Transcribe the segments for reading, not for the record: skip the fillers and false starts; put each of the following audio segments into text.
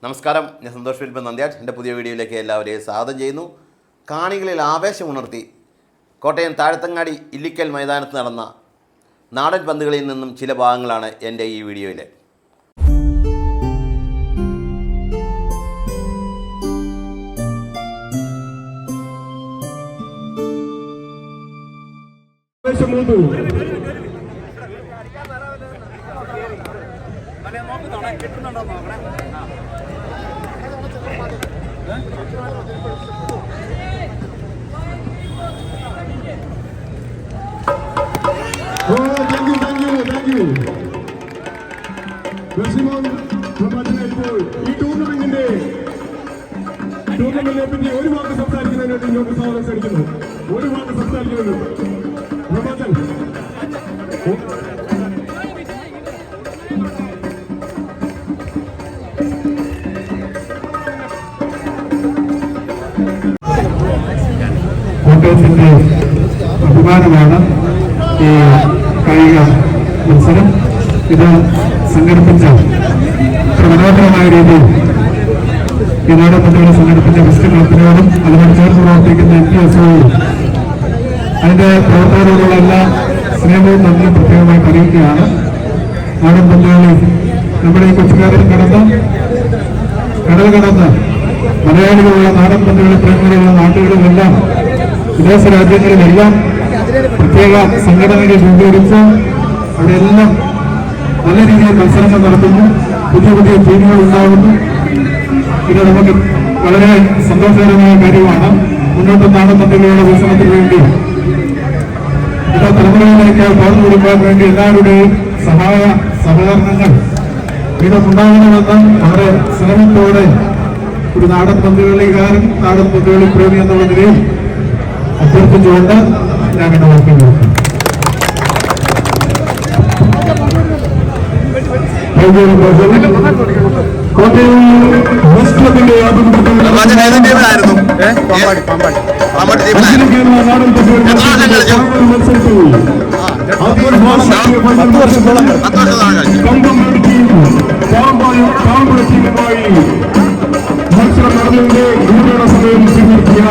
നമസ്കാരം, ഞാൻ സന്തോഷ് ഫിലിപ്പ് നന്ദ്യാട്ട്. എൻ്റെ പുതിയ വീഡിയോയിലേക്ക് എല്ലാവരെയും സ്വാഗതം ചെയ്യുന്നു. കാണികളിൽ ആവേശമുണർത്തി കോട്ടയം താഴത്തങ്ങാടി ഇല്ലിക്കൽ മൈതാനത്ത് നടന്ന നാടൻ പന്തുകളിൽ നിന്നും ചില ഭാഗങ്ങളാണ് എൻ്റെ ഈ വീഡിയോയിൽ. ഈ ടൂർണമെന്റിനെ പറ്റി ഒരു വാക്ക് സംസാരിക്കുന്നതിനായിട്ട് ഇങ്ങോട്ട് സ്വാഗതം ക്ഷണിക്കുന്നു. ഒരു വാക്ക് സംസാരിക്കുന്നു. കോട്ടയത്തിന്റെ അഭിമാനമാണ് ഈ കായിക മത്സരം. ഇത് സംഘടിപ്പിച്ച മനോഹരമായ രീതിയിൽ ഈ നാടൻ പന്തുകളെ സംഘടിപ്പിച്ച ബിസ്കറ്റ് ക്ലബിനോടും അതിനോട് ചേർന്ന് പ്രവർത്തിക്കുന്ന NPSOയും അതിന്റെ പ്രവർത്തകരോടുള്ള എല്ലാ സ്നേഹവും നന്ദിയും പ്രത്യേകമായി അറിയിക്കുകയാണ്. നാടൻ പന്തുകളിൽ നമ്മുടെ ഈ കൊച്ചുകാരിൽ കടന്ന് മലയാളികളുള്ള നാടൻ പന്തുകളി പ്രേമികളുള്ള നാട്ടുകളിലെല്ലാം വിദേശ രാജ്യങ്ങളിലെല്ലാം പ്രത്യേക സംഘടനകൾ രൂപീകരിച്ച് അവിടെയെല്ലാം നല്ല രീതിയിൽ മത്സരങ്ങൾ നടത്തുന്നു. പുതിയ പുതിയ ടീമുകൾ ഉണ്ടാകുന്നു. ഇത് നമുക്ക് വളരെ സന്തോഷകരമായ കാര്യമാണ്. മുന്നോട്ട് നാടൻ പന്തുകളുടെ വികസനത്തിന് വേണ്ടി ഇത് തലമുറയിലേക്ക് പകർന്നു കൊടുക്കാൻ വേണ്ടി എല്ലാവരുടെയും സഹകരണങ്ങൾ ഇതുണ്ടാകണമെന്ന് വളരെ ശ്രമത്തോടെ ഒരു നാടൻ പന്തുകളിക്കാരൻ, നാടൻ പന്തുകളി പ്രേമി എന്നുള്ള നിലയിൽ അഭ്യർത്ഥിച്ചുകൊണ്ട് ഞാൻ എന്റെ വാക്കിൽ നോക്കും. കോട്ടയം വെസ്റ്റ് ക്ലബിന്റെ മത്സരം നടന്നതിന്റെ ഗുരുതര സമയം സ്വീകരിക്കുക.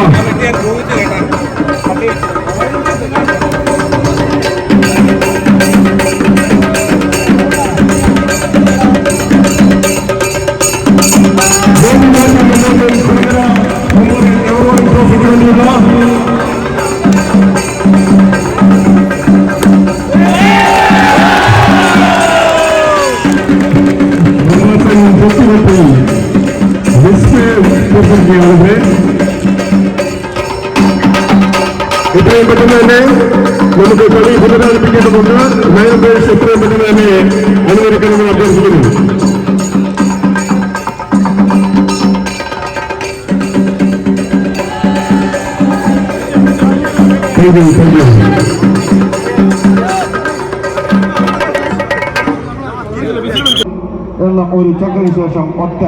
എത്രയും പെട്ടെന്ന് തന്നെ നമുക്ക് കളി പുനരാരംഭിക്കേണ്ടതുണ്ട്. നയൻപേഴ്സ് എത്രയും പെട്ടെന്ന് തന്നെ അനുവദിക്കണമെന്ന് അഭ്യർത്ഥിക്കുന്നു. എന്ന ഒരു ചക്രയ്ക്ക് ശേഷം ഒറ്റ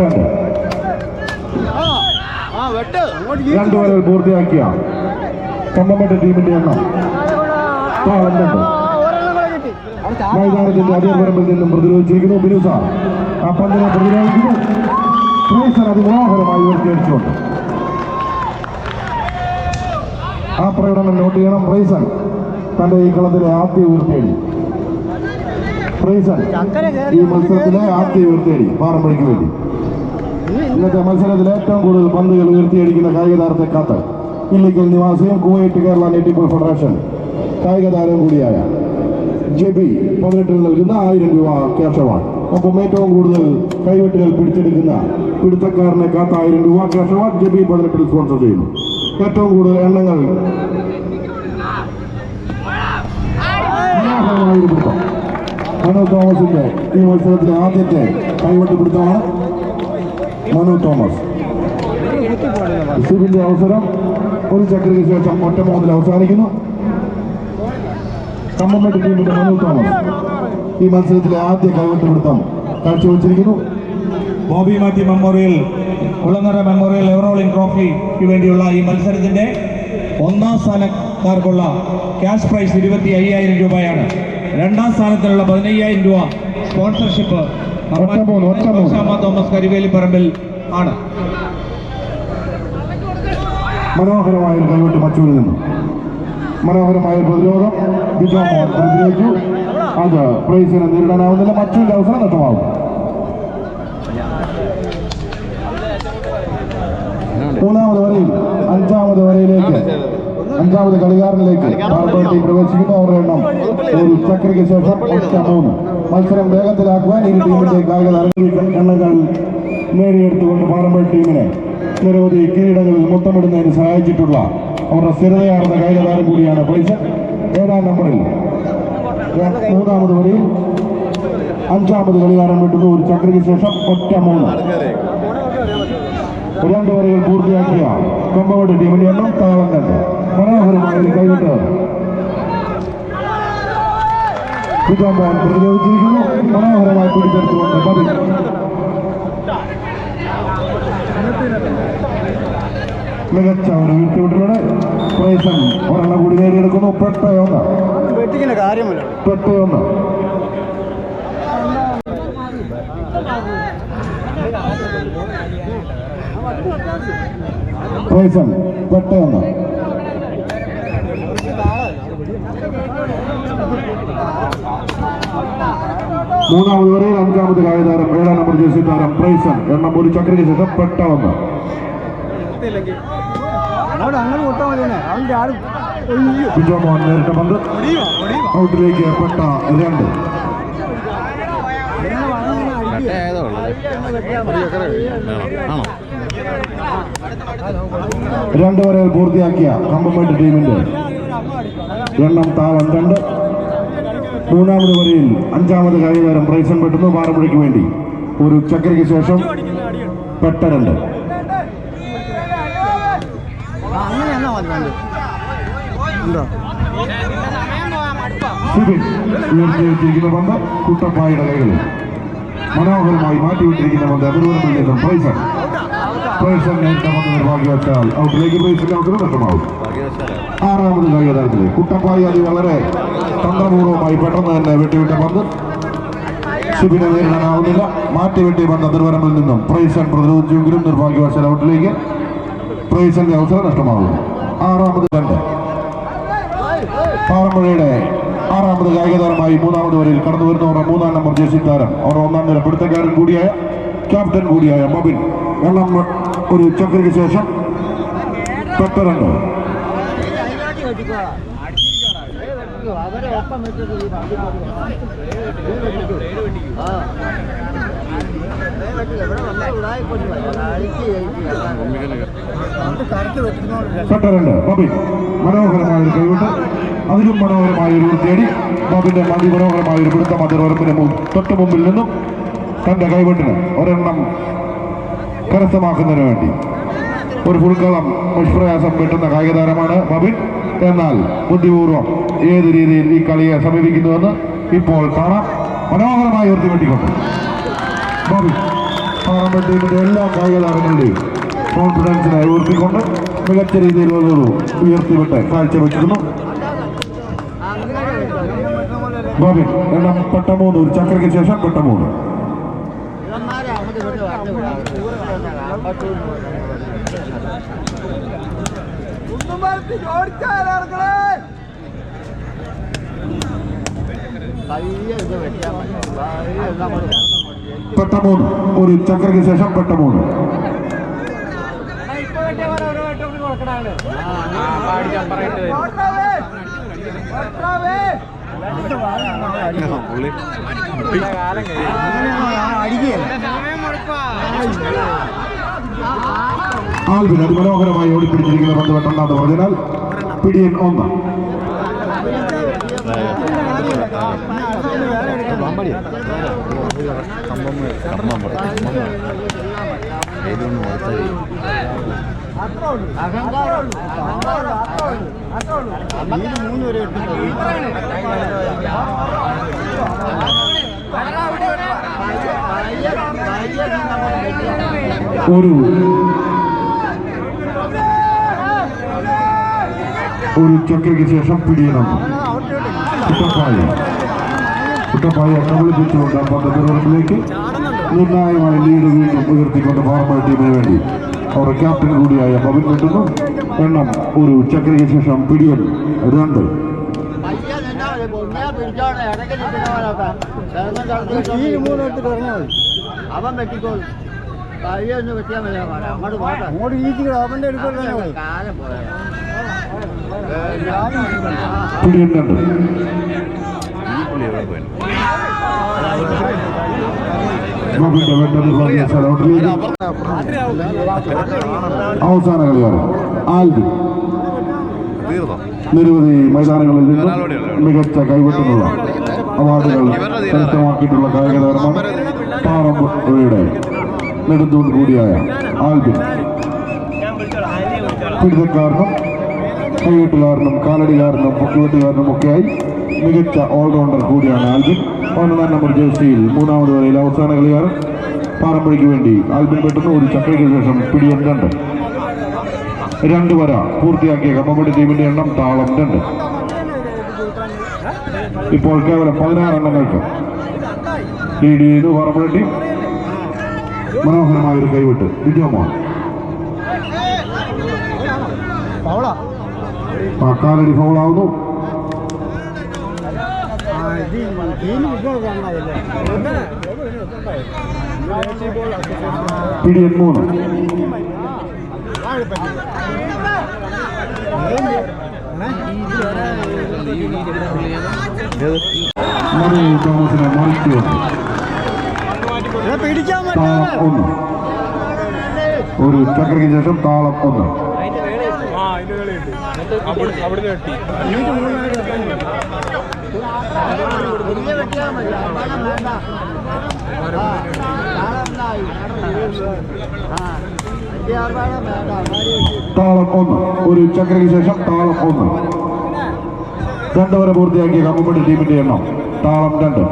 രണ്ട് രണ്ടുപേരെ പൂർത്തിയാക്കിയ കമ്പമറ്റ ടീമിന്റെ എണ്ണം 12. മൈതാനത്തിന്റെ അതിർവരമ്പിൽ നിന്നും പ്രതിരോധിച്ചിരിക്കുന്നു ബിനുസ. ആ പന്തിനെ പ്രതിരോധിക്കുന്നു. ഫ്രൈസർ അതിമനോഹരമായി ഉയർത്തിയടിച്ചുകൊണ്ട് ആ പ്രകടനം നോട്ട് ചെയ്യണം. ഫ്രൈസർ തന്റെ ഈ കളത്തിലെ ആദ്യ ഉയർത്തിയടി. ഫ്രൈസർ ഈ മത്സരത്തിലെ ആദ്യ ഉയർത്തിയടി പാറമ്പഴിക്ക് വേണ്ടി. ഇന്നത്തെ മത്സരത്തിൽ ഏറ്റവും കൂടുതൽ പന്തുകൾ ഉയർത്തിയടിക്കുന്ന കായിക താരത്തെ കാത്ത് ഇല്ലിക്കൽ നിവാസിയും കുവൈറ്റ് കേരള നെറ്റിബോൾ ഫെഡറേഷൻ കായിക താരം കൂടിയായ ജെബി 18 നൽകുന്ന 1000 രൂപ ക്യാഷ് അവാർഡ്. ഒപ്പം ഏറ്റവും കൂടുതൽ കൈവെട്ടുകൾ പിടിച്ചെടുക്കുന്ന പിടുത്തക്കാരനെ കാത്ത 1000 രൂപ ക്യാഷ് അവാർഡ് ജെബി 18 സ്പോൺസർ ചെയ്യുന്നു. ഏറ്റവും കൂടുതൽ എണ്ണങ്ങൾ പിടുത്തം മനു തോമസിന്റെ ഈ മത്സരത്തിലെ ആദ്യത്തെ കൈവെട്ട് പിടുത്തമാണ്. മനു തോമസ് സിബിന്റെ അവസരം ഒരു ചക്രയ്ക്ക് ശേഷം ഒറ്റ 3 അവസാനിക്കുന്നു. കമ്പമറ്റ ടീമിന്റെ മനു തോമസ് ഈ മത്സരത്തിലെ ആദ്യ കൈവെട്ട് പിടുത്തം കാഴ്ചവെച്ചിരിക്കുന്നു. Bobby Mathew memorial Kulangara memorial ever rolling ട്രോഫിക്ക് വേണ്ടിയുള്ള ഈ മത്സരത്തിന്റെ ഒന്നാം സ്ഥാനക്കാർക്കുള്ള ക്യാഷ് പ്രൈസ് 25,000 രൂപയാണ്. രണ്ടാം സ്ഥാനത്തിലുള്ള 15,000 രൂപ സ്പോൺസർഷിപ്പ് തോമസ് കരിവേലി പറമ്പിൽ ആണ്. മനോഹരമായ ഒരു കൈവിട്ട് മച്ചൂരിൽ നിന്നും മനോഹരമായ പ്രതിരോധം ബിജോ മോഹൻ പ്രതിരോധിച്ചു. അത് പ്രൈസിനെ നേരിടാനാവുന്നില്ല. മച്ചൂരിന്റെ അവസരം നഷ്ടമാവും. മൂന്നാമത് വരയിൽ അഞ്ചാമത് കളിക്കാരനിലേക്ക് ടീം പ്രവേശിക്കുന്നു. അവരുടെ എണ്ണം ഒരു ചക്രയ്ക്ക് ശേഷം 3. മത്സരം വേഗത്തിലാക്കുവാൻ ഇരു ടീമിന്റെ കായിക എണ്ണങ്ങൾ നേടിയെടുത്തുകൊണ്ട് പാറമ്പ ടീമിനെ നിരവധി കിരീടങ്ങളിൽ മുത്തമിടുന്നതിന് സഹായിച്ചിട്ടുള്ള അവരുടെ സ്ഥിരതയാർന്ന കായിക താരം കൂടിയാണ് പ്രൈസൻ. 7-ാം നമ്പറിൽ മൂന്നാമത് വരയിൽ 5-ാമത് കളിക്കാരൻ വിട്ടുന്നു. ഒരു ചക്രയ്ക്ക് ശേഷം 3. 2 വരകൾ പൂർത്തിയാക്കിയ കൊമ്പവട് ടീമിന്റെ എണ്ണം താളം കണ്ട് മനോഹരമായ കൈവിട്ട് ബിജോ മോഹൻ പ്രതിരോധിച്ചിരിക്കുന്നു. മനോഹരമായി പിടിച്ചെടുത്തുകൊണ്ട് ബബി മികച്ച ഒരു വീഴ്ത്തിവിട്ടിലൂടെ പ്രൈസൻ ഒരെണ്ണം കൂടി നേടിയെടുക്കുന്നു. 8-1. പ്രൈസൻ 8-1. മൂന്നാമത് വരെ 5-ാമത് കായികതാരം 7-ാം നമ്പർ ജേഴ്സി താരം പ്രൈസൻ എണ്ണം ഒരു ചക്രയ്ക്ക് ശേഷം 8-1. ബിജോ മോഹൻ നേരിട്ട പന്ത് ഔട്ടിലേക്ക് 8-2. രണ്ട് വരകൾ പൂർത്തിയാക്കിയ കമ്പമേട്ട് ടീമിന്റെ എണ്ണം താളം 2. മൂന്നാമത് വരയിൽ 5-ാമത് കായികതാരം പ്രൈസൻ പെട്ടുന്നു. പാറമ്പുഴയ്ക്ക് വേണ്ടി ഒരു ചക്രയ്ക്ക് ശേഷം 8-2. സിബിൻ ഉയർത്തിയിരിക്കുന്ന പന്ത് കുട്ടപ്പായുടെ കൈകളിൽ മനോഹരമായി മാറ്റിവിട്ടിരിക്കുന്ന പന്ത് അതിർവരമ്പിൽ നിന്നും പ്രൈസൻ നേരിട്ട പന്ത് നിർഭാഗ്യവശാൽ ഔട്ടിലേക്ക് പ്രൈസിന്റെ അവസരം നഷ്ടമാവും. 6-ാമത് കായികതാരത്തിലെ കുട്ടപ്പായി അത് വളരെ തന്ത്രപൂർവ്വമായി പെട്ടെന്ന് തന്നെ വെട്ടിവിട്ട പന്ത് സിബിനെ നേരിടാനാവുന്നില്ല. മാറ്റിവെട്ടിയ പന്ത് അതിർവരമ്പിൽ നിന്നും പ്രൈസൻ പ്രതിരോധിച്ചെങ്കിലും നിർഭാഗ്യവശാൽ ഔട്ടിലേക്ക് പ്രൈസന്റെ അവസരം നഷ്ടമാവുന്നു. 6-ാമത് 2. പാറമ്പുഴയുടെ 6-ാമത് കായികതാരമായി 3-ാമത് വരയിൽ കടന്നു വരുന്നവർ 3-ാം നമ്പർ ജേഴ്സി താരം അവർ 1-ാം നിര പിടുത്തക്കാരൻ കൂടിയായ ക്യാപ്റ്റൻ കൂടിയായ മബിൻ എണ്ണം ഒരു ചക്രയ്ക്ക് ശേഷം 8-2. ബബിൻ മനോഹരമായ ഒരു കൈവിട്ട് അതിലും മനോഹരമായ ഒരു തേടി ബബിന്റെ അതിമനോഹരമായ ഒരു പിടുത്തം അതിർവരമ്പിന് തൊട്ട് മുമ്പിൽ നിന്നും തന്റെ കൈവിട്ടിന് ഒരെണ്ണം കരസ്ഥമാക്കുന്നതിന് വേണ്ടി ഒരു ഫുൾക്കളം നിഷ്പ്രയാസം വെട്ടുന്ന കായികതാരമാണ് ബബിൻ. എന്നാൽ ബുദ്ധിപൂർവ്വം ഏത് രീതിയിൽ ഈ കളിയെ സമീപിക്കുന്നുവെന്ന് ഇപ്പോൾ കാണാം. മനോഹരമായി ഉയർത്തിവെട്ടിക്കൊണ്ട് ബബിൻ പാറമ്പ ടീമിന്റെ എല്ലാ കായികതാരങ്ങളുടെയും കോൺഫിഡൻസിനെ ഉയർത്തിക്കൊണ്ട് മികച്ച രീതിയിലുള്ളൊരു ഉയർത്തിവിട്ട് കാഴ്ചവെച്ചിരുന്നു. ബബിൻ എണ്ണം 8-3. ഒരു ചക്രയ്ക്ക് ശേഷം 8-3. പെട്ടമൂന്ന് ഒരു ചക്രയ്ക്ക് ശേഷം 8-3. ആൽബിൻ അതിമനോഹരമായി ഓടിപ്പിടിച്ചിരിക്കുന്ന പന്ത് വെട്ടണമെന്ന് പറഞ്ഞാൽ പിടിയൻ 1. ഒരു ചക്രയ്ക്ക് ശേഷം പിടിയണം. കുട്ടപ്പായി കബളിപ്പിച്ചുകൊണ്ട് പദ്ധതിയിലേക്ക് നിർണായകമായ ലീഡ് വീണ്ടും ഉയർത്തിക്കൊണ്ട് ഫാർമർ ടീമിന് വേണ്ടി അവരുടെ ക്യാപ്റ്റൻ കൂടിയായ ബബിൻ കിട്ടുന്നു. എണ്ണം ഒരു ചക്രയ്ക്ക് ശേഷം പിടിയൻ 2. അവൻ വെട്ടിക്കോളും. കഴിയൊന്ന് വെട്ടിയാൽ മതി. അങ്ങോട്ട് പോട്ടെ. അങ്ങോട്ട് വീട്ടിൽ അവന്റെ എടുക്കല്ലോ. കാലം പോയ പിടിയൻ 2. ബബിന്റെ വെട്ടത് സ്ഥലത്തിലേക്ക് അവസാന കളിയാണ് ആൽബി. നിരവധി മൈതാനങ്ങളിൽ നിന്നും മികച്ച കൈവെട്ടുന്നുള്ള അവാർഡുകൾ കരസ്ഥമാക്കിയിട്ടുള്ള കായിക താരമാണ് പാറമ്പുഴയുടെ നെടുന്തൂൺ കൂടിയായ ആൽബിൻ. പിടുത്തക്കാരനും കൈവെട്ടുകാരനും കാലടികാരനും പൊക്കിവെട്ടുകാരനും ഒക്കെയായി മികച്ച ഓൾറൗണ്ടർ കൂടിയാണ് ആൽബിൻ. 1 നമ്പർ ജേഴ്സിയിൽ 3ാമത് വരയിൽ അവസാന കളിക്കാരൻ പാറമ്പുഴയ്ക്ക് വേണ്ടി ആൽബിൻ വെട്ടുന്നു. ഒരു ചക്രയ്ക്ക് ശേഷം പിടിയൻ 2. 2 വര പൂർത്തിയാക്കിയ കമ്മമ്പടി ടീമിന്റെ എണ്ണം താളം 2. ഇപ്പോൾ കേവലം 16 എണ്ണങ്ങൾക്ക് ലീഡ് ചെയ്തു പാറമ്പുഴ ടീം. മനോഹരമായ ഒരു കൈവിട്ട് വിജയമാണ്. കാലടി ഫൗളാവുന്നു. പിടിയൻ 3. മനു തോമസിനെ മാറ്റി വന്നു. താളം 1. ഒരു ചക്രയ്ക്ക് ശേഷം താളം 1. താളം 1. ഒരു ചക്രയ്ക്ക് ശേഷം താളം 1. 2 വരെ പൂർത്തിയാക്കിയ കമ്മമ്പടി ടീമിന്റെ എണ്ണം താളം 2.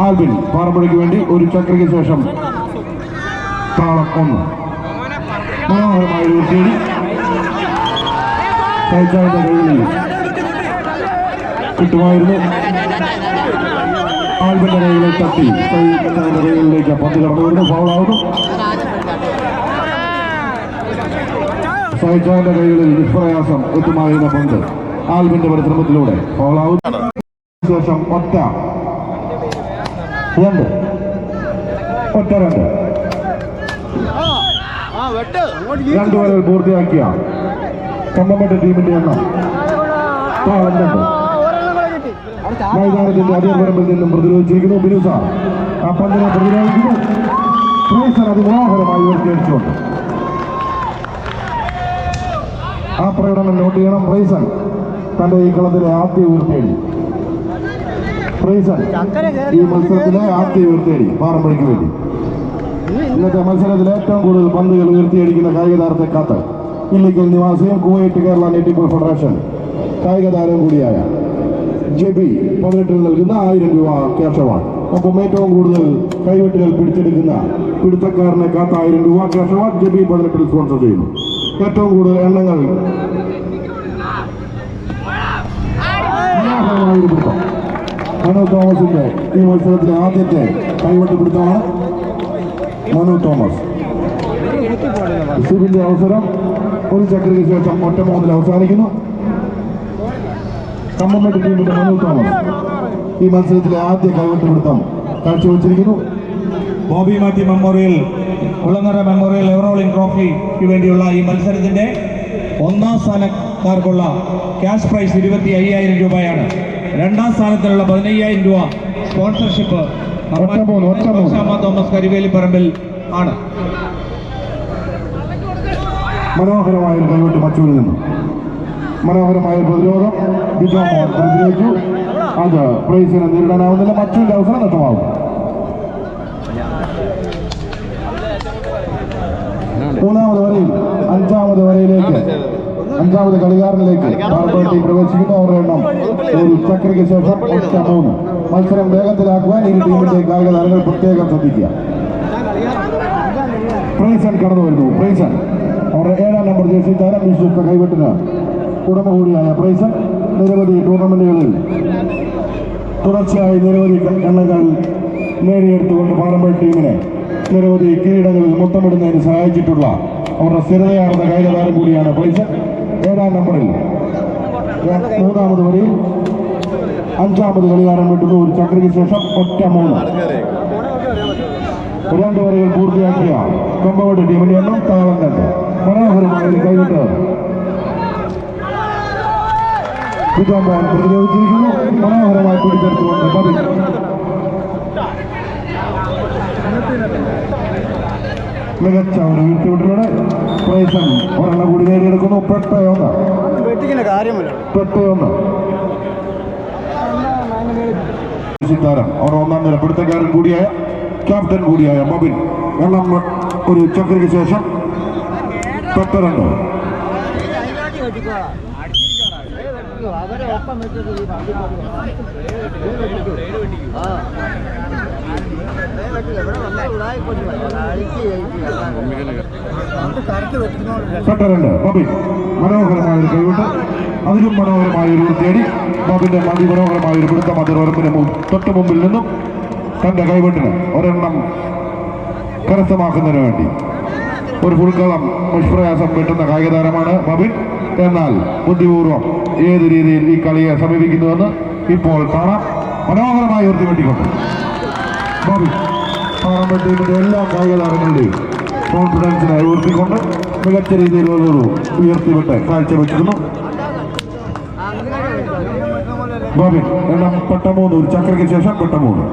ആൽബിൻ പാറമ്പുഴയ്ക്ക് വേണ്ടി ഒരു ചക്രയ്ക്ക് ശേഷം താളം 1. മനോഹരമായ ഒരു ചെടി സൈജാന്റെ കൈകളിൽ കിട്ടുമായിരുന്നു. ആൽബിന്റെ കൈകളിൽ തട്ടി സൈജാന്റെ കൈകളിലേക്ക് പന്ത് കടന്നു വരുന്നു. ഫൗളാവുന്നു. സൈജാന്റെ കൈകളിൽ നിഷ്പ്രയാസം എത്തുമായിരുന്ന പന്ത് ആൽബിന്റെ പരിശ്രമത്തിലൂടെ ഫൗളാവുന്നു. ശേഷം ഒറ്റ 2. 2 വരെ പൂർത്തിയാക്കിയ കമ്പമട്ട ടീമിന്റെ എണ്ണം താളം 2. മൈതാനത്തിന്റെ അതിർവരമ്പിൽ നിന്നും പ്രതിരോധിച്ചിരിക്കുന്നു ബിനു സാർ. ആ പന്തിനെ പ്രതിരോധിക്കുന്നു. ഫ്രൈസൺ അതിമനോഹരമായി ഉയർത്തിയടിച്ചുകൊണ്ട് ആ പ്രകടനം നോട്ട് ചെയ്യണം. ഫ്രൈസൺ തന്റെ ഈ കളത്തിലെ ആദ്യ ഉയർത്തിയടി. ഫ്രൈസൺ ഈ മത്സരത്തിലെ ആദ്യ ഉയർത്തിയടി പാറമ്പുഴയ്ക്ക് വേണ്ടി. ഇന്നത്തെ മത്സരത്തിൽ ഏറ്റവും കൂടുതൽ പന്തുകൾ ഉയർത്തിയടിക്കുന്ന കായിക താരത്തെ കാത്ത് ഇല്ലിക്കൽ നിവാസിയും കുവൈറ്റ് കേരള നെറ്റിബോൾ ഫെഡറേഷൻ കായിക താരം കൂടിയായ ജെബി 18 നൽകുന്ന 1000 രൂപ ക്യാഷ് അവാർഡ്. ഒപ്പം ഏറ്റവും കൂടുതൽ കൈവെട്ടുകൾ പിടിച്ചെടുക്കുന്ന പിടുത്തക്കാരനെ കാത്ത 1000 രൂപ ക്യാഷ് അവാർഡ് ജെബി 18 സ്പോൺസർ ചെയ്യുന്നു. ഏറ്റവും കൂടുതൽ എണ്ണങ്ങൾ പിടുത്തം മനു തോമസിന്റെ ഈ മത്സരത്തിലെ ആദ്യത്തെ കൈവെട്ട് പിടുത്തമാണ് മനു തോമസ്. സിബിന്റെ അവസരം ഒരു ചക്രയ്ക്ക് ശേഷം ഒറ്റ 3 അവസാനിക്കുന്നു. കമ്മമ്പട്ടി ടീമിന്റെ മനു തോമസ് ഈ മത്സരത്തിലെ ആദ്യ കൈവെട്ട് പിടുത്തം കാഴ്ചവെച്ചിരിക്കുന്നു. Bobby Mathew memorial Kulangara memorial ever rolling ട്രോഫിക്ക് വേണ്ടിയുള്ള ഈ മത്സരത്തിന്റെ 1ാം സ്ഥാനക്കാർക്കുള്ള ക്യാഷ് പ്രൈസ് 25,000 രൂപയാണ്. 2ാം സ്ഥാനത്തിലുള്ള 15,000 രൂപ സ്പോൺസർഷിപ്പ് തോമസ് കരിവേലിപ്പറമ്പിൽ ആണ്. മനോഹരമായ ഒരു കൈവെട്ട് മച്ചൂരിൽ നിന്നും മനോഹരമായ പ്രതിരോധം ബിജോ മോഹൻ പ്രതിരോധിച്ചു. അത് പ്രൈസിനെ നേരിടാനാവുന്നില്ല. മച്ചൂരിന്റെ അവസരം നഷ്ടമാവും. മൂന്നാമത് വരയിൽ 5ാമത് വരയിലേക്ക് 5ാമത് കളിക്കാരനിലേക്ക് പാർട്ടി പ്രവേശിക്കുന്നു. അവരുടെ എണ്ണം ഒരു ചക്രയ്ക്ക് ശേഷം 3. മത്സരം വേഗത്തിലാക്കുവാൻ ഈ ടീമിന്റെ കായിക താരങ്ങൾ പ്രത്യേകം ശ്രദ്ധിക്കുക. പ്രൈസൺ കടന്നു വരുന്നു. പ്രൈസൺ അവരുടെ 7ാം നമ്പർ ജേഴ്സി താരം വിശ്വസ്ത കൈവെട്ടിന് ഉടമ കൂടിയായ പ്രൈസൺ നിരവധി ടൂർണമെന്റുകളിൽ തുടർച്ചയായി നിരവധി എണ്ണങ്ങൾ നേടിയെടുത്തുകൊണ്ട് പാറമ്പള്ളി ടീമിനെ നിരവധി കിരീടങ്ങളിൽ മുത്തമിടുന്നതിന് സഹായിച്ചിട്ടുള്ള അവരുടെ സ്ഥിരതയാർന്ന കായിക താരം കൂടിയാണ് പ്രിൻസ്. 7-ാം നമ്പറിൽ 3-ാമത് വരിയിൽ 5-ാമത് കളിക്കാരൻ വിട്ടുന്ന ഒരു ചക്രയ്ക്ക് ശേഷം ഒറ്റ 3. 2 വരകൾ പൂർത്തിയാക്കിയ കൊമ്പവടി ടീമിന്റെ എണ്ണം താളം 2. മനോഹരമായ ഒരു കൈവിട്ട് പിതാമോൻ പ്രതിരോധിച്ചിരിക്കുന്നു. മനോഹരമായി പിടിച്ചെടുത്തുകൊണ്ട് ബബി മികച്ച ഒരു വീഴ്ത്തിവിട്ടിലൂടെ പ്രൈസൻ ഒരെണ്ണം കൂടി നേടിയെടുക്കുന്നു. 8-1 താരം അവർ 1-ാം നില പിടുത്തക്കാരൻ കൂടിയായ ക്യാപ്റ്റൻ കൂടിയായ മൊബിൻ എണ്ണം ഒരു ചക്രയ്ക്ക് ശേഷം 8-2. അവരെ ഒപ്പം വെച്ചിട്ട് ഇവിടെ ബബിൻ മനോഹരമായ ഒരു കൈവിട്ട് അതിലും മനോഹരമായ ഒരു വൃത്തിയടി. ബബിന്റെ അതിമനോഹരമായ ഒരു പിടുത്തം അതിർവരമ്പിന് തൊട്ട് മുമ്പിൽ നിന്നും തന്റെ കൈവിട്ടിന് ഒരെണ്ണം കരസ്ഥമാക്കുന്നതിന് വേണ്ടി ഒരു ഫുൾക്കളം നിഷ്പ്രയാസം കിട്ടുന്ന കായിക താരമാണ് ബബിൻ. എന്നാൽ ബുദ്ധിപൂർവം ഏത് രീതിയിൽ ഈ കളിയെ സമീപിക്കുന്നുവെന്ന് ഇപ്പോൾ കാണാം. മനോഹരമായി ഉയർത്തി വേണ്ടിക്കൊണ്ട് ബബിൻ പാറമ്പള്ളി ടീമിന്റെ എല്ലാ കായിക താരങ്ങളുടെയും കോൺഫിഡൻസിനെ ഉയർത്തിക്കൊണ്ട് മികച്ച രീതിയിലുള്ളൊരു ഉയർത്തിവിട്ട് കാഴ്ചവെച്ചിരുന്നു. ബബിൻ എണ്ണം 8-3 ഒരു ചക്രയ്ക്ക് ശേഷം 8-3.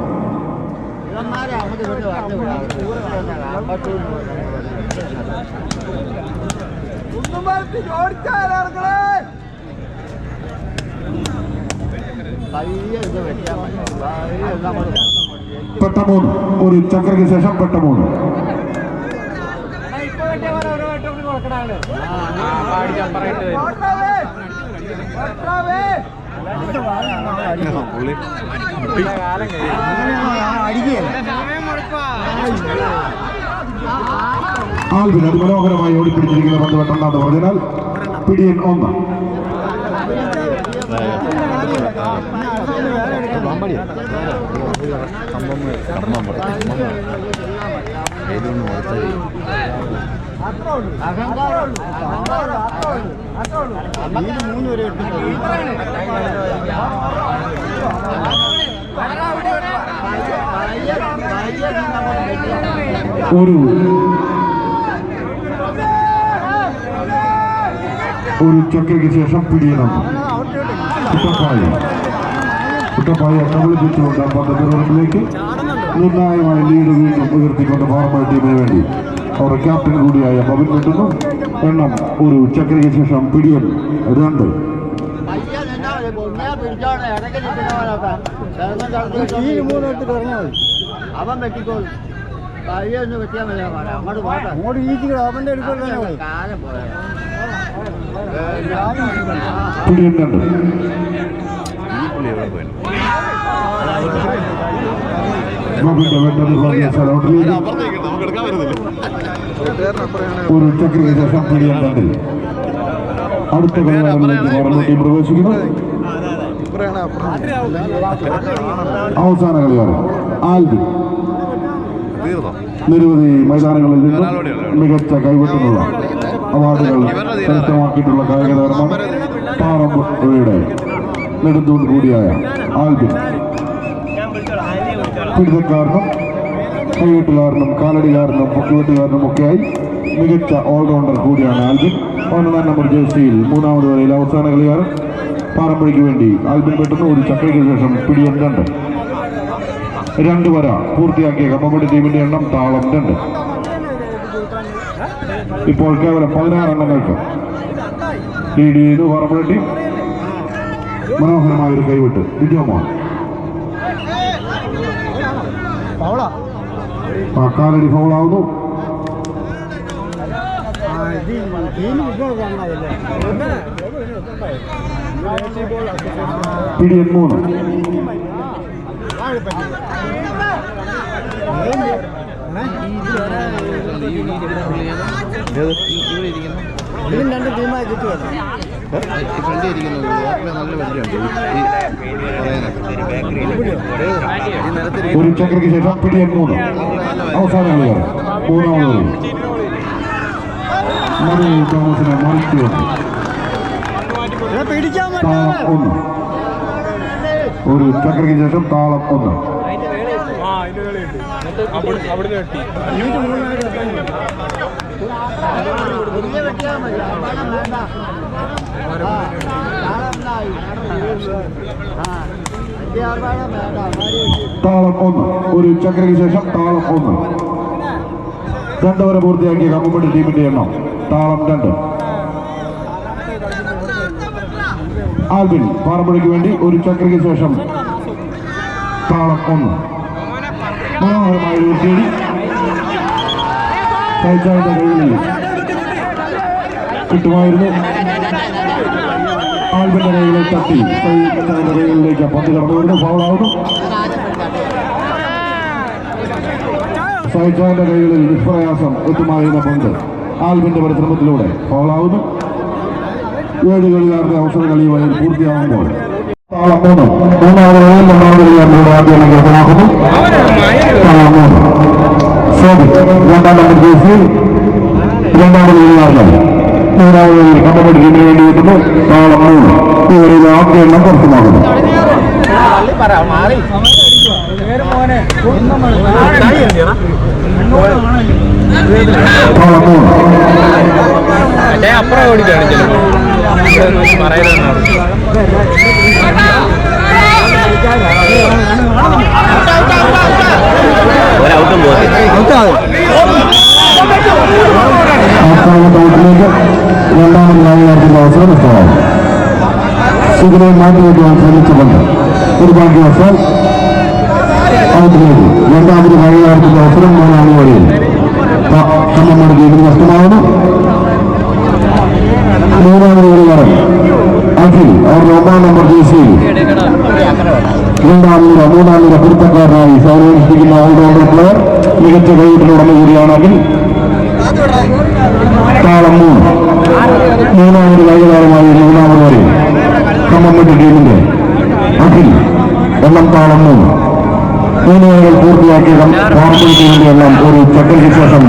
പെട്ടമൂന്ന് ഒരു ചക്രയ്ക്ക് ശേഷം 8-3. ആൽബിൻ അതിമനോഹരമായി ഓടിപ്പിടിച്ചിരിക്കുന്ന പന്ത് വെട്ടണമെന്ന് പറഞ്ഞാൽ പിടിയൻ 1. ഒരു ചക്രയ്ക്ക് ശേഷം പിടിയണം. കുട്ടപ്പായി എണ്ണം വിളിപ്പിച്ചുകൊണ്ട് പന്തത്തിലേക്ക് നിർണായകമായ ലീഡ് വീണ്ടും ഉയർത്തിക്കൊണ്ട് പാറമ്പള്ളി ടീമിന് വേണ്ടി അവർ ക്യാപ്റ്റൻ കൂടിയായ ബബിൻ കിട്ടുന്നു. എണ്ണം ഒരു ചക്രയ്ക്ക് ശേഷം പിടിയൻ 2. അവൻ വെട്ടിക്കോളും. കഴിയൊന്ന് വെട്ടിയാൽ മതി. അങ്ങോട്ട് പോട്ടെ. അങ്ങോട്ട് ഈച്ചിക്കോ. അവന്റെ എടുക്കൽ കാലം പോയ പിടിയൻ 2. ഒരു ചക്രയ്ക്ക് ശേഷം പിടിയൻ 2. അടുത്ത കളിക്കാരനിലേക്ക് പാറമ്പള്ളി ടീം പ്രവേശിക്കുന്നു. അവസാന കളിക്കാരൻ ആൽബിൻ. നിരവധി മൈതാനങ്ങളിൽ നിന്നും മികച്ച കൈവെട്ടുന്നുള്ള അവാർഡുകൾ കരസ്ഥമാക്കിയിട്ടുള്ള കായിക താരമാണ് പാറമ്പള്ളിയുടെ നെടുന്തൂൺ കൂടിയായ ആൽബിൻ. പിടുത്തക്കാരനും കൈവെട്ടുകാരനും കാലടികാരനും പൊക്കിവെട്ടുകാരനും ഒക്കെയായി മികച്ച ഓൾറൗണ്ടർ കൂടിയാണ് ആൽബിൻ. 1-ാം നമ്പർ ജേഴ്സിയിൽ 3-ാമത് വരയിൽ അവസാന കളിക്കാരൻ പാറമ്പള്ളിക്ക് വേണ്ടി ആൽബിൻ വെട്ടുന്നു. ഒരു ചക്രയ്ക്ക് ശേഷം പിടിയൻ 2. 2 വര പൂർത്തിയാക്കിയ കമ്മമ്പള്ളി ടീമിന്റെ എണ്ണം താളം 2. ഇപ്പോൾ കേവലം 16 എണ്ണങ്ങൾക്ക് ലീഡ് ചെയ്തു പാറമ്പള്ളി ടീം. മനോഹരമായ ഒരു കൈവിട്ട് വിജയമാണ്. കാലടി ഫൗളാവുന്നു. പിടിയൻ 3. ഇതിലും 2 ടീമായി കിട്ടുമല്ലോ. ഒരു ചക്രയ്ക്ക് ശേഷം പിടിയൻ 3 അവസാന കളിയാണ്. മൂന്നാമത് മണി തോമസിനെ മറിച്ചു താളം 1. ഒരു ചക്രയ്ക്ക് ശേഷം താളം 1. താളം 1. ഒരു ചക്രയ്ക്ക് ശേഷം താളം 1. 2 വരെ പൂർത്തിയാക്കിയ കമ്പടി ടീമിന്റെ എണ്ണം താളം 2. ആൽബിൻ പാറമ്പുഴയ്ക്ക് വേണ്ടി ഒരു ചക്രയ്ക്ക് ശേഷം താളം 1. മനോഹരമായ ഒരു ചെടി സൈച്ചാവിന്റെ കൈകളിൽ കിട്ടുമായിരുന്നു. ആൽബിന്റെ കൈകളെ തട്ടി സൈച്ചാവിന്റെ കൈകളിലേക്ക് പന്ത് കടന്നു വരുന്നു. ഫൗളാവുന്നു. സൈച്ചാവിന്റെ കൈകളിൽ നിഷ്പ്രയാസം എത്തുമായിരുന്ന പന്ത് ആൽബിന്റെ പരിശ്രമത്തിലൂടെ ഫൗളാവുന്നു. 7 കളിക്കാരുടെ അവസര കളിയുമായി പൂർത്തിയാകുമ്പോൾ താളം 3. മൂന്നാമത് കളിക്കാരുടെ ആദ്യം വ്യക്തമാക്കുന്നു. താളം 3. സോബി 2ാം നമ്പർ ജേഴ്സി 2ാമത് കളിക്കാരൻ. 3ാമത് കളിയിൽ കമ്പടി ടീമിന് വേണ്ടി എത്തുന്നു. താളം 3. ഇവരിൽ ആദ്യ എണ്ണം പുറത്തുമാകുന്നു. താളം 3. അപ്പുറം ഓടിക്കാണ് ചിലപ്പോൾ പറയുന്നത്. ഒരൗട്ടും രണ്ടാമത് കളിക്കാരുടെ അവസരം നഷ്ടമാകും. സിഗിനെ മാറ്റിവെക്കുവാൻ ശ്രമിച്ചുകൊണ്ട് ഒരു ഭാഗ്യവശാൽ ഔട്ടിലേക്ക്. രണ്ടാമത് കളിക്കാരുടെ അവസരം 3ാം വഴിയിൽ കമ്മമ്മയുടെ ടീമിന് നഷ്ടമാകുന്നു. 3ാമത് കളിക്കാരൻ അഖിൽ അവരുടെ 9ാം നമ്പർ ജേഴ്സിയിൽ 2ാം നിര പൊരുത്തക്കാരനായി സൗരനുഷ്ഠിക്കുന്ന ഓൾറൗണ്ടർ പ്ലെയർ. മികച്ച കൈവിട്ടിലുടമ കൂടിയാണ് അഖിൽ. താളം 3. 3ാമത് കളിക്കാരമായി 3ാമത് വരെ കമ്മമ്മയുടെ ടീമിന്റെ അഖിൽ എണ്ണം താളം 3. 3 കളികൾ പൂർത്തിയാക്കിയ പാർട്ടി ടീമിന്റെ എണ്ണം ഒരു ചക്രയ്ക്ക് ശേഷം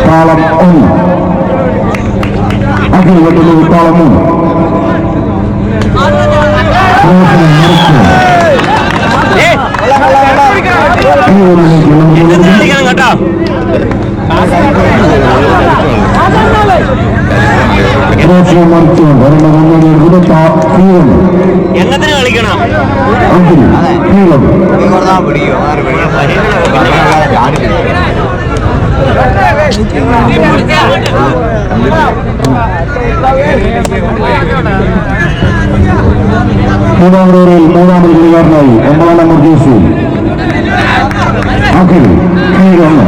താളം 1. അഖിൽ വെട്ടുന്നത് താളം 3. എങ്ങനെ കളിക്കണം മൂന്നാമത് ഓവറിൽ 3ാമത് കളിക്കാരനായി 9ാം നമ്പർ ജേഴ്സി അഖിൽ കീഴൊന്ന്.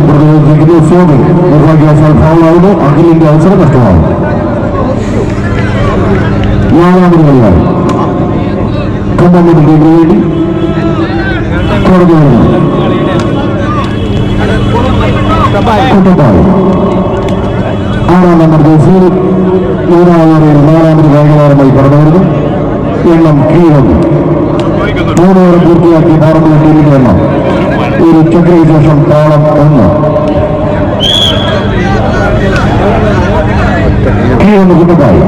പ്രചോദിപ്പിക്കുന്ന സോബി നിർഭാഗ്യവശാൽ ഫൗളാവുന്നു. അഖിലിന്റെ അവസരം നഷ്ടമാവും. 4ാമത് കളിയാണ് കമ്പമ്മയുടെ ടീമിന് വേണ്ടി കടന്നു വരുന്നു. കുട്ടപ്പാട് 6ാം നമ്പർ ജേഴ്സിയിൽ 3ാമത് 4ാമത് കായികതാരമായി കടന്നു വരുന്നു. എണ്ണം കീഴൊന്ന്. 3 ഓവർ പൂർത്തിയാക്കി പാറമ്പുഴ ടീമിന്റെ എണ്ണം ഒരു ചക്രയ്ക്ക് ശേഷം താളം 1. കീഴൊന്ന് കുട്ടപ്പാട്.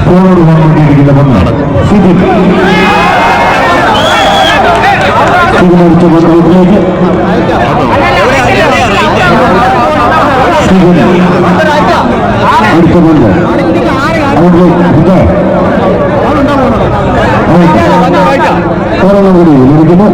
ഫോണോട് വന്നിട്ടിരിക്കുന്ന പന്ത് സിജിൻ സിജിനടിച്ച പന്തിലേക്ക് സിജിൻ അടുത്ത പന്ത് ഒരെണ്ണം കൂടി ലഭിക്കുന്നു.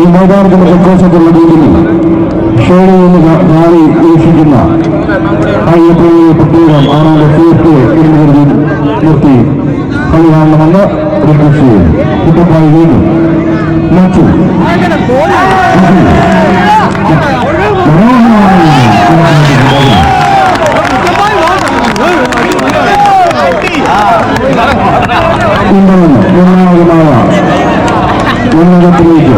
ഈ മൈതാനത്തിന്റെ പ്രദേശത്തുള്ള രീതിയിൽ ഷോയിൽ നിന്ന് മാറി വീക്ഷിക്കുന്ന അയ്യപ്പയെ പ്രത്യേകം ആറാം തീർത്ത് എന്ന് നിർത്തി കളി കാണണമെന്ന് റിക്വസ്റ്റ് ചെയ്യുന്നു. കുട്ടപ്പായി വീണ്ടും മച്ചു നിർണായകമായ ഉന്നതത്തിലേക്ക്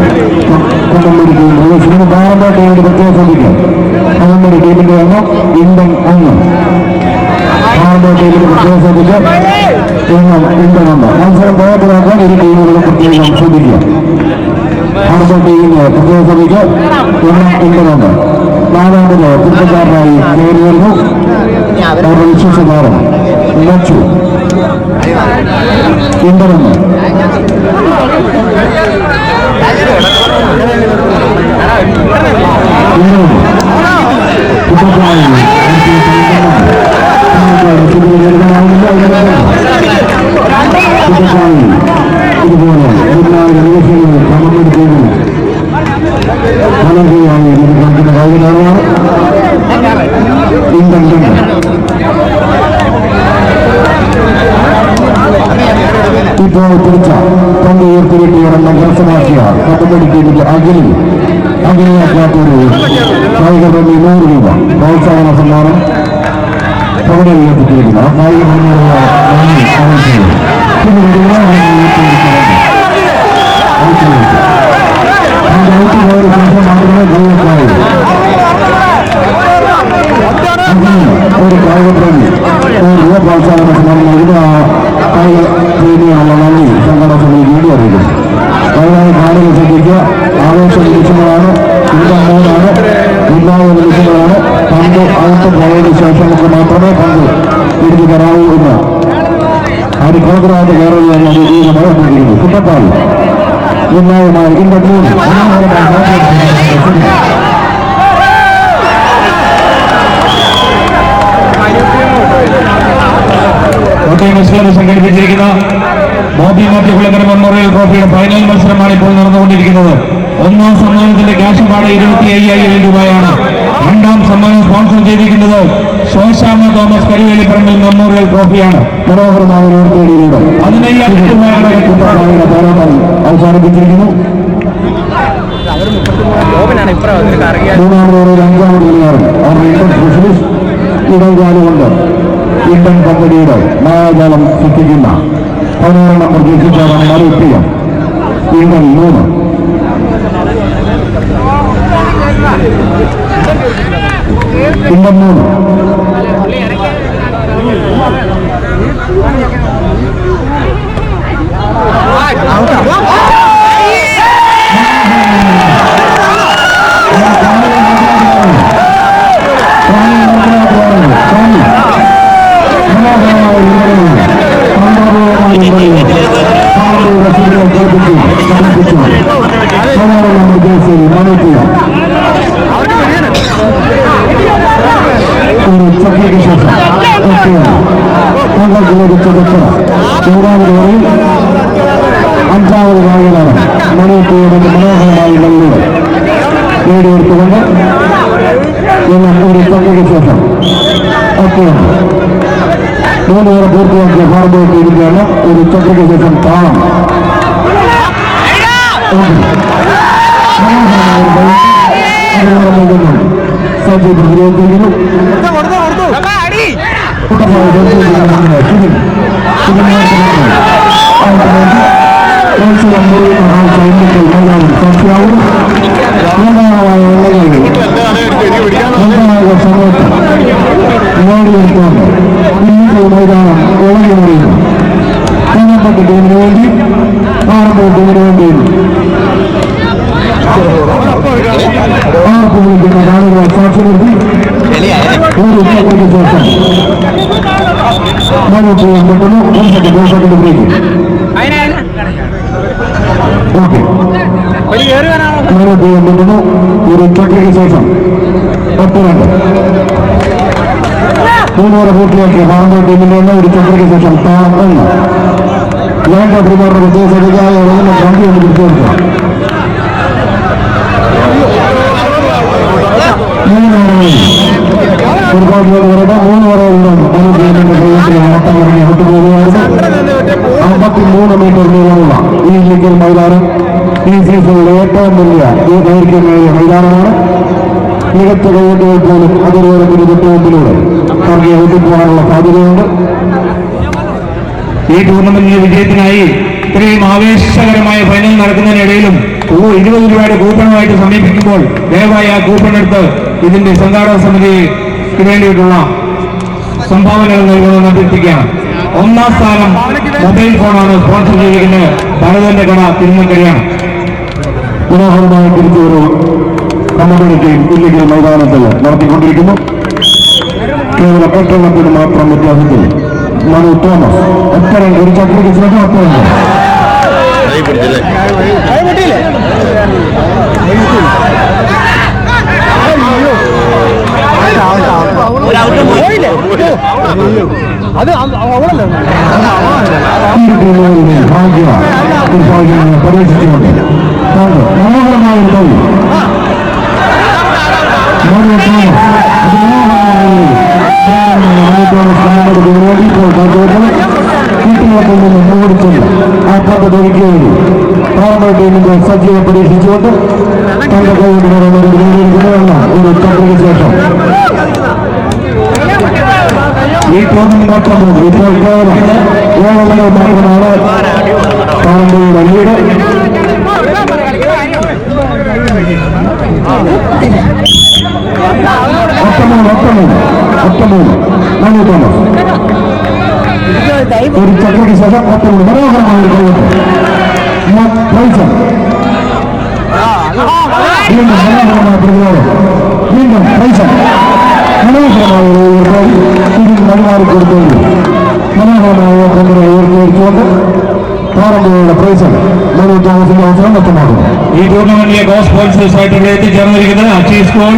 കൊണ്ടുവന്നിരിക്കുന്നു. സിനിമ പാറമ്പാട്ട് വേണ്ടി പ്രത്യേകം ശ്രദ്ധിക്കാം. നമ്മുടെ ടീമിന്റെ എണ്ണം ഇന്ത്യൻ 1. പാറമ്പാട്ട് ടീമിന് പ്രത്യേകം ശ്രദ്ധിക്കാം. എണ്ണം ഇന്ത്യൻ 1. മത്സരം പ്രവർത്തനാക്കാൻ ഇരു ടീമുകളും പ്രത്യേകം ശ്രദ്ധിക്കുക. പാറമ്പാട്ട് ടീമിന് പ്രത്യേകം ശ്രദ്ധിക്കാം. എണ്ണം ഇന്ത്യൻ 1. നാലാമത് ക്രിക്കറ്റുകാരനായി കയറി വരുന്നു അവരുടെ വിശേഷ താരം ലച്ചു. ഇന്ത്യൻ 1. ഇതുപോലെ നിർണായക നിമിഷങ്ങളിൽ പണമെടുക്കുകയും ഫലകയായി കാണിക്കുന്ന കായികമാണ് ഇന്ത്യൻ 2. ഇപ്പോൾ തിരിച്ച പന്ത് ഉയർത്തിവിട്ടിയോടെ കരസ്ഥമാക്കിയ കട്ടപ്പടി ടീമിന്റെ അഖിലയാക്കാത്തൊരു കായിക പ്രേമി 100 രൂപ പ്രോത്സാഹന സമ്മാനം അവിടെ ഉയർത്തിയിരിക്കുന്നു. ആ കായിക പ്രേമിയുള്ള നന്ദി അറിയിക്കുന്നു. മാത്രമേ ജയിക്കാവൂ. ഒരു കായിക പ്രേമി 100 രൂപ പ്രോത്സാഹന സമ്മാനം നൽകുന്ന കായിക പ്രേമിയുള്ള നന്ദി സംഘടന സമിതി വീണ്ടും അറിയിക്കുന്നു. അതിനായി കാണികൾ ശ്രദ്ധിക്കുക. ആവേശ നിമിഷങ്ങളാണ്. ഇന്ത്യൻ 3 നിർണായക നിമിഷങ്ങളാണ്. പന്ത് അകത്ത് പോയതിനു ശേഷം മാത്രമേ പന്ത് തിരിച്ചു തരാവൂ എന്ന് അതിക്രോധരായിട്ട് കയറുക എന്ന രീതിയിൽ മറന്നിരിക്കുന്നു. കുട്ടപ്പാൽ നിർണായകമായി ഇന്ത്യൻ 3 സംഘടിപ്പിച്ചിരിക്കുന്ന ബോബി മാത്യു കുളങ്ങര മെമ്മോറിയൽ ട്രോഫിയുടെ ഫൈനൽ മത്സരമാണ് ഇപ്പോൾ നടന്നുകൊണ്ടിരിക്കുന്നത്. ഒന്നാം സമ്മാനത്തിന്റെ ക്യാഷ് അവാർഡ് 25,000 രൂപയാണ്. രണ്ടാം സമ്മാനം സ്പോൺസർ ചെയ്തിരിക്കുന്നത് ശോശാമ തോമസ് കരിവേലിപ്പറമ്പിൽ മെമ്മോറിയൽ ട്രോഫിയാണ്. മനോഹരമായ ഒരു 15,000 അവസാനിപ്പിച്ചിരിക്കുന്നു. മൂന്നാമതോടെ 5ാമത് കളിക്കാരൻ അവരുടെ ഇന്ത്യൻ സ്പെഷ്യലിസ്റ്റ് ഇടംകാലുകൊണ്ട് ഇന്ത്യൻ കമ്പനിയുടെ മായാജാലം സൃഷ്ടിക്കുന്ന 11 നമ്പർ ജയിച്ചാണ് മറുപടിയും ഇന്ത്യൻ 3. ഇന്ത്യൻ 3. അഞ്ചാമത് കായികമാണ് മണിപ്പൂരിന്റെ മനോഹരമായി കളിലൂടെ നേടിയെടുത്തുകൊണ്ട് ഒരു ചക്കയ്ക്ക് ശേഷം ഒക്കെയാണ് 3 ഓവർ പൂർത്തിയാക്കിയ ഭാരതീയ ടീമിന്റെയാണ് ഒരു ചക്കയ്ക്ക് ശേഷം താളം സജി പ്രതിരോധിക്കുന്നു. സമയത്ത് നേടിയെടുത്തുകൊണ്ട് ഇന്നത്തെ മൈതാനം ഒഴുകി മറിയുന്നു. കൊല്ലപ്പെട്ട ടീമിന് വേണ്ടി ആറമ്പൂർ ടീമിന് വേണ്ടിയും ആർപ്പ് വിളിക്കുന്ന കാണികളെ സാക്ഷി നിർത്തി ഒരു സെക്കൻഡ് ശേഷം മനോജ് പെട്ടെന്ന് ഒരു സെക്കൻഡ് ബ്രേക്ക്. ഓക്കെ, മനോജ് പെട്ടെന്ന് ഒരു ചക്രയ്ക്ക് ശേഷം 10 റൺ 3 ഓവർ പൂർത്തിയാക്കിയ ഭാരത ടീമിന്റെ തന്നെ ഒരു ചക്രയ്ക്ക് ശേഷം താഴെ വേണ്ട പ്രതിമാരുടെ വിജയസരിക്കായ ഗാന്ധി ഒന്ന് പിടിച്ചെടുക്കുക. 3 ഓവറുകളിലും 3 ഓവറുകളിലും ഓട്ടം ഇറങ്ങി വിട്ടുപോകുകയായിരുന്നു. 53 മീറ്റർ നീളമുള്ള ഈ ഇല്ലിക്കൽ മൈതാനം ഈ സീസണിലെ ഏറ്റവും വലിയ ഈ ദൈർഘ്യമേറിയ മൈതാനമാണ്. മികച്ച കൈകൊണ്ടുകൾ പോലും അതിർവരത്തിന് ചുറ്റുവട്ടിലൂടെ അവർക്ക് എത്തിപ്പോകാനുള്ള സാധ്യതയുണ്ട്. ഈ ടൂർണമെന്റിന്റെ വിജയത്തിനായി ഇത്രയും ആവേശകരമായ ഫൈനൽ നടക്കുന്നതിനിടയിലും 20 രൂപയുടെ കൂപ്പണുമായിട്ട് സമീപിക്കുമ്പോൾ ദയവായി ആ കൂപ്പൺ എടുത്ത് ഇതിന്റെ സംഘാടക സമിതിക്ക് വേണ്ടിയിട്ടുള്ള സംഭാവനകൾ നൽകുമെന്ന് അഭ്യർത്ഥിക്കുകയാണ്. 1ാം സ്ഥാനം മൊബൈൽ ഫോണാണ് സ്പോൺസർ ചെയ്തിരിക്കുന്നത്. ഭരതന്റെ കട തിരുനക്കരയാണ്. മനോഹരമായ തിരിച്ചൊരു കമ്മ്യൂണിറ്റി ടീം ഇല്ലെങ്കിൽ മൈതാനത്തിൽ നടത്തിക്കൊണ്ടിരിക്കുന്നു. കേവലം 8 എണ്ണത്തിന് മാത്രം വ്യത്യാസത്തിൽ മനു തോമസ് എത്രയും ഒരു ചക്രയ്ക്ക് ശേഷം അത്രയുണ്ട്. ഭാഗ്യ പ്രവേശിച്ചുകൊണ്ട് മനോഹരമായ ഒരു കളി ഓടിച്ചുണ്ട് ആ പന്ത് ധരിക്കുകയും ഭാരത ടീമിന്റെ സജീവ പരീക്ഷിച്ചുകൊണ്ട് തന്റെ കൈകൊണ്ടുള്ള ഒരു ചക്രയ്ക്ക് ശേഷം ഈ ടൂർണമെന്റ് മാത്രം ഇപ്പോൾ കേവലം 7 മാത്രമാണ് പാലമ്പയുടെ ലീഡ്. മനു തോമസ് ഒരു ചക്രയ്ക്ക് ശേഷം 19 മനോഹരമായ ഒരു പ്രൈസം വീണ്ടും മനോഹരമായ പ്രതിരോധം വീണ്ടും പ്രൈസം മനോഹരമായ ഇതിൽ വഴിമാറിക്കൊടുത്തു മനോഹരമായ പന്തിനെ ഉയർത്തിവെച്ചുകൊണ്ട് പ്രാരംഭമുള്ള പ്രൈസം മനു തോമസിന്റെ അവസരം വ്യക്തമാക്കുന്നു. ഈ ടൂർണമെന്റിലെ ഗോ സ്പോൺസേഴ്സ് ആയിട്ട് ഇവിടെ എത്തിച്ചേർന്നിരിക്കുന്നത് അച്ചി school,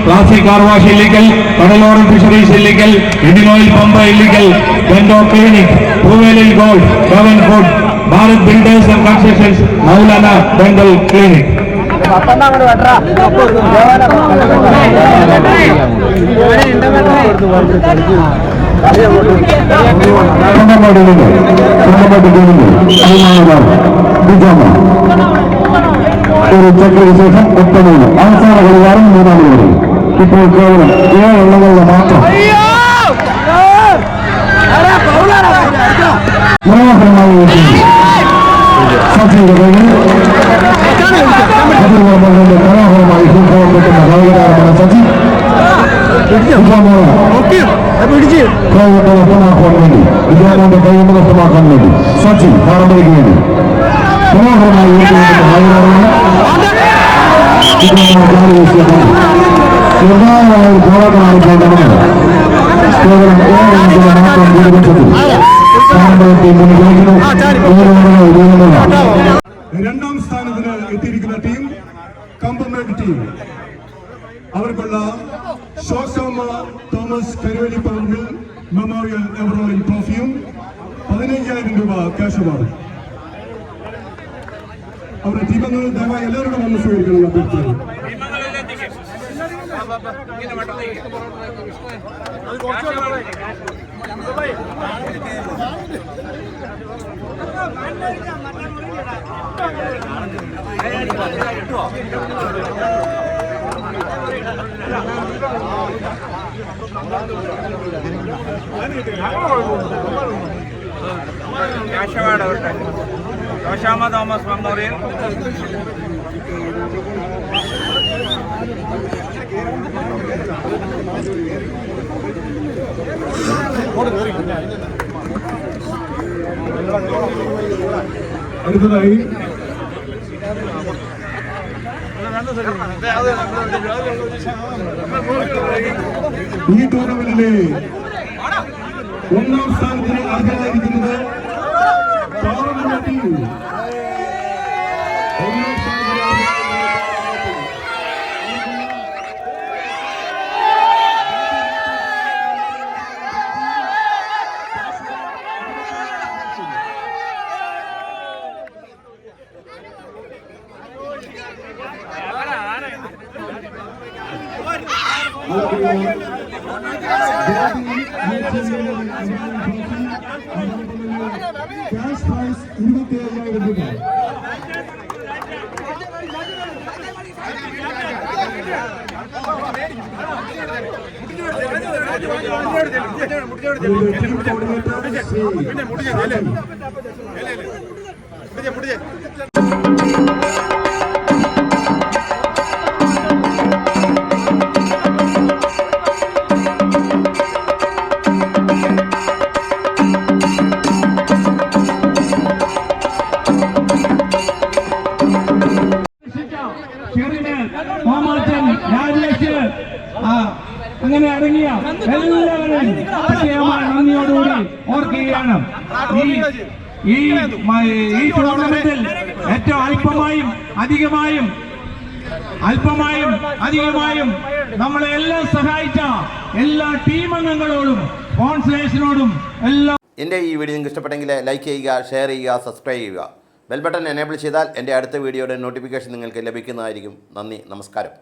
classic car wash Illikkal, Kadaloram fisheries Illikkal, Indian oil pump Illikkal, ബെൻഡോ ക്ലിനിക്, പൂവേലിൽ ഗോൾഡ്, ഗവൻ food, Bharat builders and constructions, Maulana dental clinic. ഒരു ചക്രയ്ക്ക് ശേഷം 8 അവസാന കളികാരം 3-ാം കളി. ഇപ്പോൾ കേവലം 7 എണ്ണങ്ങളുടെ മാത്രം മനോഹരമായ സച്ചിന്റെ കയ്യിൽ മനോഹരമായി സൂക്ഷ്മം കിട്ടുന്ന കായികതാരമാണ് സച്ചി. കൈകൊണ്ട് നഷ്ടമാക്കാൻ വേണ്ടി വിദ്യാലയന്റെ കൈകൊണ്ട് നഷ്ടമാക്കാൻ വേണ്ടി സച്ചി പാരമ്പര്യക്ക് വേണ്ടി മനോഹരമായി കായികതാരമാണ്. നിർണായകമായ ഒരു പോരാട്ടമാണ് ഇപ്പോൾ നടന്നത്. കേവലം 7 എണ്ണത്തിന്റെ മാത്രം ഭൂരിപക്ഷത്തിൽ പാരമ്പര്യ ടീം മുന്നിൽ 2ാം സ്ഥാനത്തിന് എത്തിയിരിക്കുന്ന ടീം കമ്പമേട് ടീം. അവർക്കുള്ള ഷോസോമ തോമസ് കരുവേലി പറമ്പിൽ മെമ്മോറിയൽ എവറോളിംഗ് ട്രോഫിയും 15,000 രൂപ ക്യാഷ് അവാർഡ്. അവരുടെ ടീമംഗങ്ങൾ ദയവായി എല്ലാവരോടും വന്ന് സ്വീകരിക്കണം അഭ്യർത്ഥിക്കുന്നു. Cash award Sosamma Thomas memorial. അടുത്തതായി ഈ ടൂർണമെന്റിലെ ഒന്നാം സ്ഥാനത്തിന് അർഹരായിരിക്കുന്നത് പാറമൂട് ടീം. ഒന്നാം സ്ഥാനത്തിന് ക്യാഷ് പ്രൈസ് 25,000 രൂപ. Team coordinator Shri Shajan. അങ്ങനെ അടങ്ങിയ എല്ലാവരെയും പ്രത്യേകമായ നന്ദിയോടുകൂടി ഓർക്കുകയാണ്. ഈ ടൂർണമെന്റിൽ ഏറ്റവും അല്പമായും അധികമായും നമ്മളെ എല്ലാം സഹായിച്ച എല്ലാ ടീം അംഗങ്ങളോടും സ്പോൺസേഴ്സിനോടും എല്ലാം. എൻ്റെ ഈ വീഡിയോ നിങ്ങൾക്ക് ഇഷ്ടപ്പെട്ടെങ്കിൽ ലൈക്ക് ചെയ്യുക, ഷെയർ ചെയ്യുക, സബ്സ്ക്രൈബ് ചെയ്യുക. ബെൽ ബട്ടൺ എനേബിൾ ചെയ്താൽ എൻ്റെ അടുത്ത വീഡിയോയുടെ നോട്ടിഫിക്കേഷൻ നിങ്ങൾക്ക് ലഭിക്കുന്നതായിരിക്കും. നന്ദി, നമസ്കാരം.